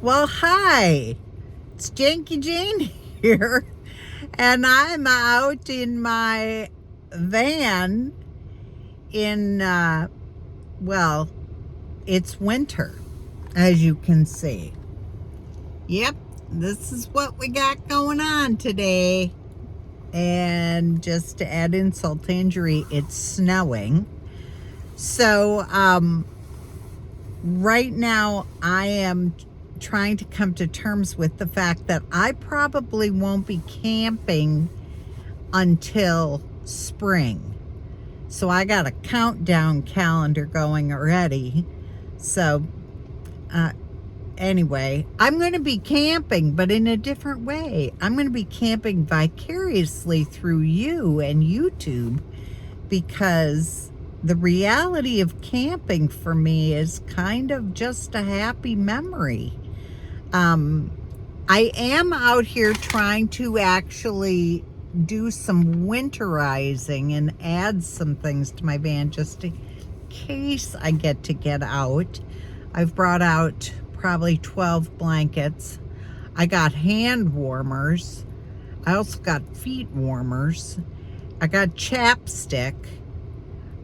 Well, hi, it's Janky Jane here, and I'm out in my van well, it's winter, as you can see. Yep, this is what we got going on today. And just to add insult to injury, it's snowing. So, right now I am trying to come to terms with the fact that I probably won't be camping until spring. So I got a countdown calendar going already. So anyway, I'm going to be camping, but in a different way. I'm going to be camping vicariously through you and YouTube, because the reality of camping for me is kind of just a happy memory. I am out here trying to actually do some winterizing and add some things to my van just in case I get out. I've brought out probably 12 blankets. I got hand warmers. I also got feet warmers. I got chapstick.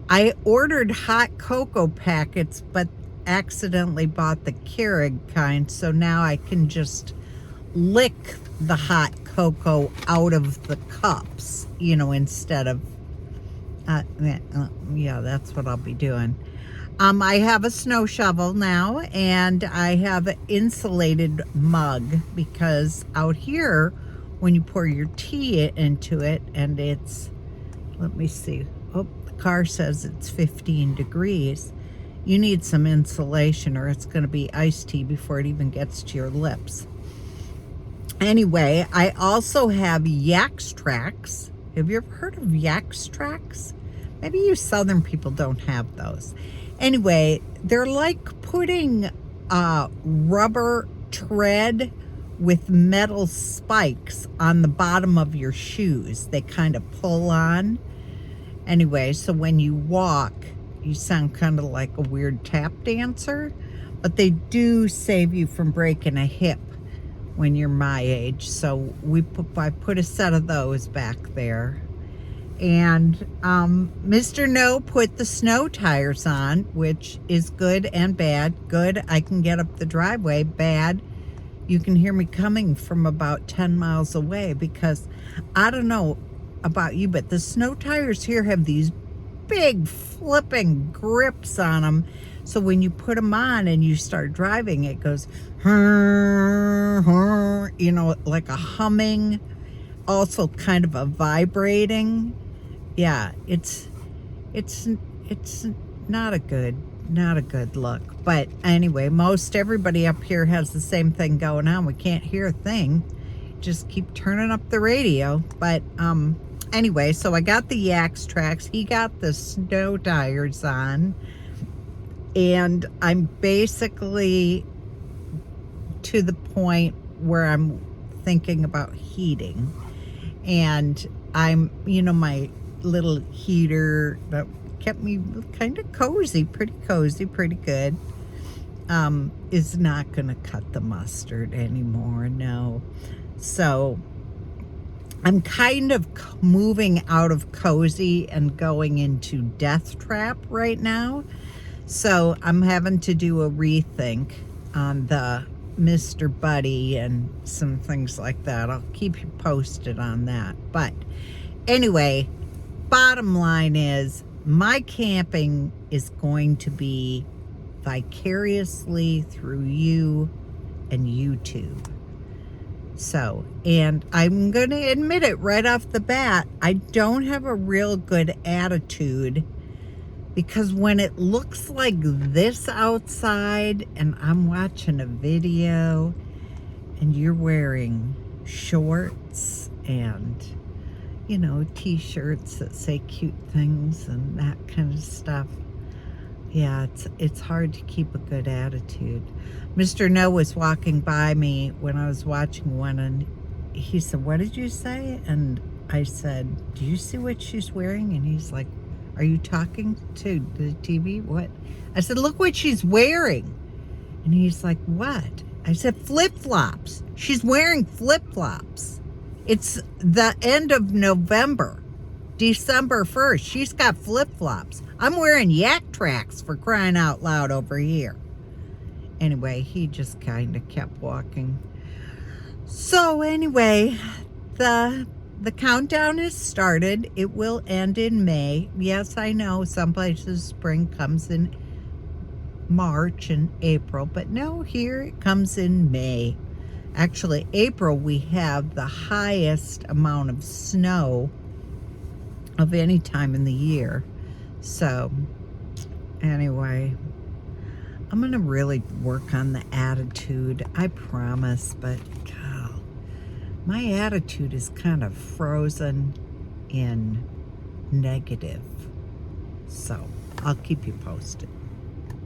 I ordered hot cocoa packets, but accidentally bought the Keurig kind, so now I can just lick the hot cocoa out of the cups, instead of, yeah, that's what I'll be doing. I have a snow shovel now, and I have an insulated mug, because out here, when you pour your tea into it, and it's, let me see, the car says it's 15 degrees. You need some insulation, or it's going to be iced tea before it even gets to your lips. Anyway, I also have Yak's Tracks. Have you ever heard of Yak's Tracks? Maybe you southern people don't have those. Anyway, they're like putting rubber tread with metal spikes on the bottom of your shoes. They kind of pull on. Anyway, so when you walk, you sound kind of like a weird tap dancer, but they do save you from breaking a hip when you're my age. So I put a set of those back there. And Mr. No put the snow tires on, which is good and bad. Good, I can get up the driveway. Bad, you can hear me coming from about 10 miles away, because I don't know about you, but the snow tires here have these big flipping grips on them, so when you put them on and you start driving, it goes like a humming, also kind of a vibrating. Yeah, it's not a good look. But anyway, most everybody up here has the same thing going on. We can't hear a thing, just keep turning up the radio. But anyway, so I got the Yak's Tracks. He got the snow tires on. And I'm basically to the point where I'm thinking about heating. And I'm, my little heater that kept me kind of cozy, pretty good, is not going to cut the mustard anymore, no. So I'm kind of moving out of cozy and going into death trap right now. So I'm having to do a rethink on the Mr. Buddy and some things like that. I'll keep you posted on that. But anyway, bottom line is my camping is going to be vicariously through you and YouTube. So, and I'm going to admit it right off the bat, I don't have a real good attitude, because when it looks like this outside and I'm watching a video and you're wearing shorts and, t-shirts that say cute things and that kind of stuff, yeah, it's hard to keep a good attitude. Mr. No was walking by me when I was watching one, and he said, "What did you say?" And I said, "Do you see what she's wearing?" And he's like, "Are you talking to the TV? What?" I said, "Look what she's wearing." And he's like, "What?" I said flip-flops. She's wearing flip-flops. It's the end of November, December 1st. She's got flip-flops. I'm wearing yak tracks, for crying out loud, over here. Anyway, he just kind of kept walking. So anyway, the countdown has started. It will end in May. Yes, I know some places spring comes in March and April, but no, here it comes in May. Actually, April we have the highest amount of snow of any time in the year. So anyway, I'm gonna really work on the attitude, I promise. But God, my attitude is kind of frozen in negative, so I'll keep you posted.